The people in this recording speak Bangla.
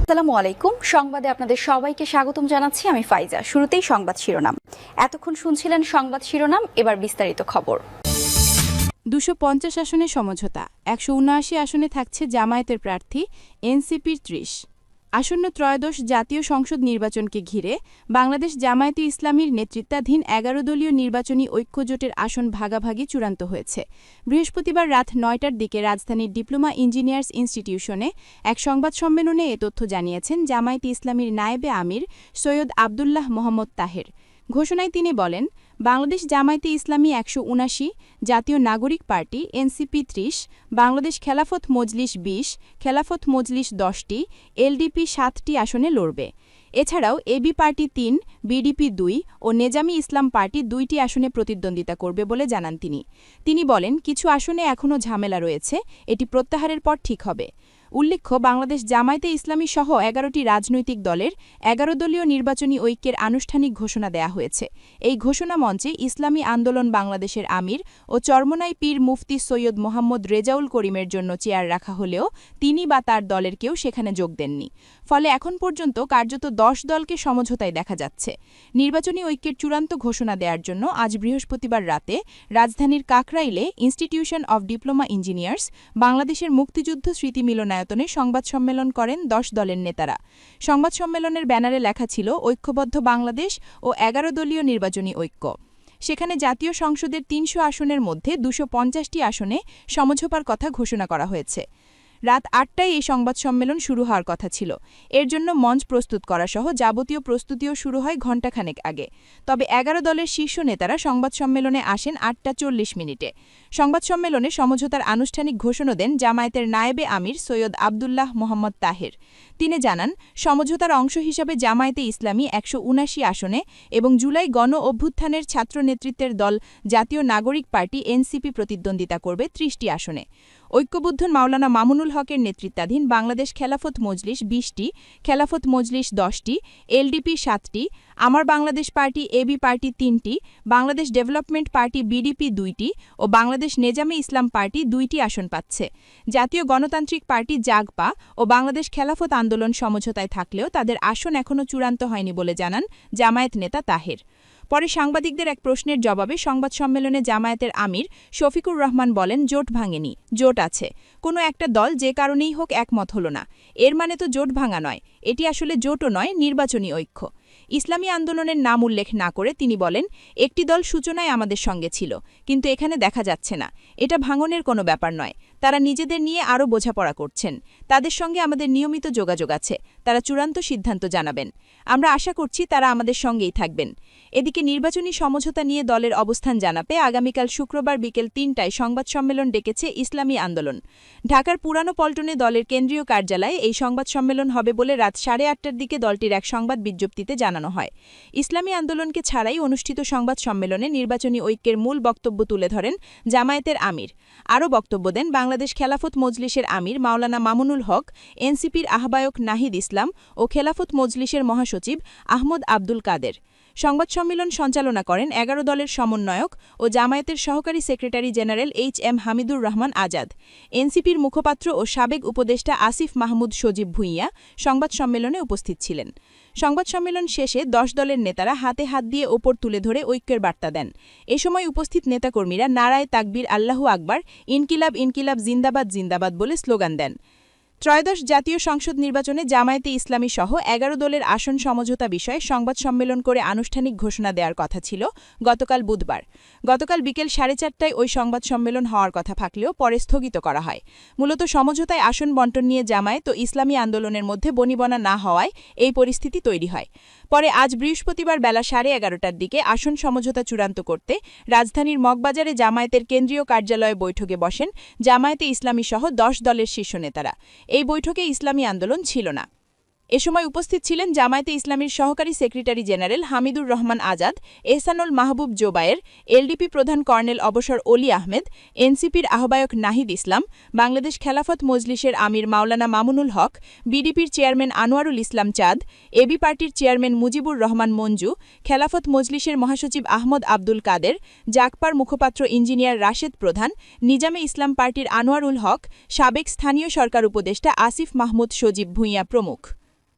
আসসালামু আলাইকুম। সংবাদে আপনাদের সবাইকে স্বাগতম জানাচ্ছি। আমি ফাইজা। শুরুতেই সংবাদ শিরোনাম। এতক্ষণ শুনছিলেন সংবাদ শিরোনাম, এবার বিস্তারিত খবর। ২৫০ আসনে সমঝোতা, ১৭৯ আসনে থাকছে জামায়াতের প্রার্থী, এনসিপির ৩০। আসন্ন ত্রয়োদশ জাতীয় সংসদ নির্বাচনকে ঘিরে বাংলাদেশ জামায়াতে ইসলামীর নেতৃত্বাধীন ১১ দলীয় নির্বাচনী ঐক্যজোটের আসন ভাগাভাগি চূড়ান্ত হয়েছে। বৃহস্পতিবার রাত ৯টার দিকে রাজধানীর ডিপ্লোমা ইঞ্জিনিয়ার্স ইনস্টিটিউশনে এক সংবাদ সম্মেলনে এ তথ্য জানিয়েছেন জামায়াতে ইসলামীর নায়েবে আমির সৈয়দ আবদুল্লাহ মোহাম্মদ তাহের। ঘোষণায় তিনি বলেন, বাংলাদেশ জামায়াতে ইসলামী ১৭৯, জাতীয় নাগরিক পার্টি এনসিপি ৩০, বাংলাদেশ খেলাফত মজলিস ২০, খেলাফত মজলিস ১০টি, এলডিপি ৭টি আসনে লড়বে। এছাড়াও এবি পার্টি ৩, বিডিপি ২ ও নেজামি ইসলাম পার্টি ২টি আসনে প্রতিদ্বন্দ্বিতা করবে বলে জানান তিনি। তিনি বলেন, কিছু আসনে এখনও ঝামেলা রয়েছে, এটি প্রত্যাহারের পর ঠিক হবে। উল্লেখ্য, বাংলাদেশ জামায়াতে ইসলামী সহ ১১টি রাজনৈতিক দলের ১১ দলীয় নির্বাচনী ঐক্যের আনুষ্ঠানিক ঘোষণা দেয়া হয়েছে। এই ঘোষণা মঞ্চে ইসলামী আন্দোলন বাংলাদেশের আমির ও চরমোনাই পীর মুফতি সৈয়দ মোহাম্মদ রেজাউল করিমের জন্য চেয়ার রাখা হলেও তিনি বা তার দলের কেউ সেখানে যোগ দেননি। ফলে এখন পর্যন্ত কার্যত ১০ দলকে সমঝোতায় দেখা যাচ্ছে। নির্বাচনী ঐক্যের চূড়ান্ত ঘোষণা দেওয়ার জন্য আজ বৃহস্পতিবার রাতে রাজধানীর কাকরাইলে ইনস্টিটিউশন অব ডিপ্লোমা ইঞ্জিনিয়ার্স বাংলাদেশের মুক্তিযুদ্ধ স্মৃতি মিলনায়তনে সংবাদ সম্মেলন করেন ১০ দলের নেতারা। সংবাদ সম্মেলনের ব্যানারে লেখা ছিল ঐক্যবদ্ধ বাংলাদেশ ও ১১ দলীয় নির্বাচনী ঐক্য। সেখানে জাতীয় সংসদের ৩০০ আসনের মধ্যে ২৫০টি আসনে সমঝোতার কথা ঘোষণা করা হয়েছে। রাত ৮টায় এই সংবাদ সম্মেলন শুরু হওয়ার কথা ছিল। এর জন্য মঞ্চ প্রস্তুত করা সহ যাবতীয় প্রস্তুতিও শুরু হয় ঘণ্টাখানেক আগে। তবে ১১ দলের শীর্ষ নেতারা সংবাদ সম্মেলনে আসেন ৮টা ৪০ মিনিটে। সংবাদ সম্মেলনে সমঝোতার আনুষ্ঠানিক ঘোষণা দেন জামায়াতের নায়েবে আমির সৈয়দ আবদুল্লাহ মোহাম্মদ তাহের। তিনি জানান, সমঝোতার অংশ হিসাবে জামায়াতে ইসলামী ১৭৯ আসনে এবং জুলাই গণ অভ্যুত্থানের ছাত্র নেতৃত্বের দল জাতীয় নাগরিক পার্টি এনসিপি প্রতিদ্বন্দ্বিতা করবে ৩০টি আসনে। ঐক্যবদ্ধ মাওলানা মামুনুল হকের নেতৃত্বাধীন বাংলাদেশ খেলাফত মজলিস ২০টি, খেলাফত মজলিস ১০টি, এলডিপি ৭টি, আমার বাংলাদেশ পার্টি এবি পার্টি ৩টি, বাংলাদেশ ডেভেলপমেন্ট পার্টি বিডিপি ২টি ও বাংলাদেশ নেজামে ইসলাম পার্টি ২টি আসন পাচ্ছে। জাতীয় গণতান্ত্রিক পার্টি জাগপা ও বাংলাদেশ খেলাফত আন্দোলন সমঝোতায় থাকলেও তাদের আসন এখনও চূড়ান্ত হয়নি বলে জানান জামায়াত নেতা তাহের। পরে সাংবাদিকদের এক প্রশ্নের জবাবে সংবাদ সম্মেলনে জামায়াতের আমির শফিকুর রহমান বলেন, জোট ভাঙেনি, জোট আছে। কোনো একটা দল যে কারণেই হোক একমত হল না, এর মানে তো জোট ভাঙা নয়। এটি আসলে জোটও নয়, নির্বাচনী ঐক্য। ইসলামী আন্দোলনের নাম উল্লেখ না করে তিনি বলেন, একটি দল সূচনায় আমাদের সঙ্গে ছিল, কিন্তু এখানে দেখা যাচ্ছে না। এটা ভাঙনের কোনো ব্যাপার নয়। তারা নিজেদের নিয়ে আরও বোঝাপড়া করছেন। তাদের সঙ্গে আমাদের নিয়মিত যোগাযোগ আছে। তারা চূড়ান্ত সিদ্ধান্ত জানাবেন। আমরা আশা করছি তারা আমাদের সঙ্গেই থাকবেন। এদিকে নির্বাচনী সমঝোতা নিয়ে দলের অবস্থান জানাতে আগামীকাল শুক্রবার বিকেল ৩টায় সংবাদ সম্মেলন ডেকেছে ইসলামী আন্দোলন। ঢাকার পুরানো পল্টনে দলের কেন্দ্রীয় কার্যালয়ে এই সংবাদ সম্মেলন হবে বলে রাত ৮:৩০টার দিকে দলটির এক সংবাদ বিজ্ঞপ্তিতে জানানো হয়। ইসলামী আন্দোলনকে ছাড়াই অনুষ্ঠিত সংবাদ সম্মেলনে নির্বাচনী ঐক্যের মূল বক্তব্য তুলে ধরেন জামায়াতের আমির। আরও বক্তব্য দেন বাংলাদেশ খেলাফত মজলিসের আমির মাওলানা মামুনুল হক, এনসিপির আহ্বায়ক নাহিদ ইসলাম ও খেলাফত মজলিসের মহাসচিব আহমদ আব্দুল কাদের। সংবাদ সম্মেলন সঞ্চালনা করেন ১১ দলের সমন্বয়ক ও জামায়াতের সহকারী secretary general HM. Hamidur Rahman Azad. এনসিপির মুখপাত্র ও সাবেক উপদেষ্টা আসিফ মাহমুদ সজীব ভুঁইয়া সংবাদ সম্মেলনে উপস্থিত ছিলেন। সংবাদ সম্মেলন শেষে ১০ দলের নেতারা হাতে হাত দিয়ে ওপর তুলে ধরে ঐক্যের বার্তা দেন। এ সময় উপস্থিত নেতাকর্মীরা নারায়ে তাকবীর, আল্লাহু আকবার, ইনকিলাব ইনকিলাব, জিন্দাবাদ জিন্দাবাদ বলে স্লোগান দেন। ত্রয়োদশ জাতীয় সংসদ নির্বাচনে জামায়াতে ইসলামী সহ ১১ দলের আসন সমঝোতা বিষয়ে সংবাদ সম্মেলন করে আনুষ্ঠানিক ঘোষণা দেওয়ার কথা ছিল গতকাল বুধবার। গতকাল বিকেল ৪:৩০টায় ওই সংবাদ সম্মেলন হওয়ার কথা থাকলেও পরে স্থগিত করা হয়। মূলত সমঝোতায় আসন বণ্টন নিয়ে জামায়াত ও ইসলামী আন্দোলনের মধ্যে বনিবনা না হওয়ায় এই পরিস্থিতি তৈরি হয়। পরে আজ বৃহস্পতিবার বেলা ১১:৩০টার দিকে আসন সমঝোতা চূড়ান্ত করতে রাজধানীর মগবাজারে জামায়াতের কেন্দ্রীয় কার্যালয়ে বৈঠকে বসেন জামায়াতে ইসলামী সহ ১০ দলের শীর্ষ নেতারা। এই বৈঠকে ইসলামী আন্দোলন ছিল না। এ সময় উপস্থিত ছিলেন জামায়াতে ইসলামীর সহকারী সেক্রেটারি জেনারেল হামিদুর রহমান আজাদ, এহসানুল মাহবুব জোবায়ের, এলডিপি প্রধান কর্নেল অবসর অলি আহমেদ, এনসিপির আহ্বায়ক নাহিদ ইসলাম, বাংলাদেশ খেলাফত মজলিসের আমির মাওলানা মামুনুল হক, বিডিপির চেয়ারম্যান আনোয়ারুল ইসলাম চাঁদ, এবি পার্টির চেয়ারম্যান মুজিবুর রহমান মঞ্জু, খেলাফত মজলিসের মহাসচিব আহমদ আব্দুল কাদের, জাগপার মুখপাত্র ইঞ্জিনিয়ার রাশেদ প্রধান, নিজামে ইসলাম পার্টির আনোয়ারুল হক, সাবেক স্থানীয় সরকার উপদেষ্টা আসিফ মাহমুদ সজীব ভুঁইয়া প্রমুখ।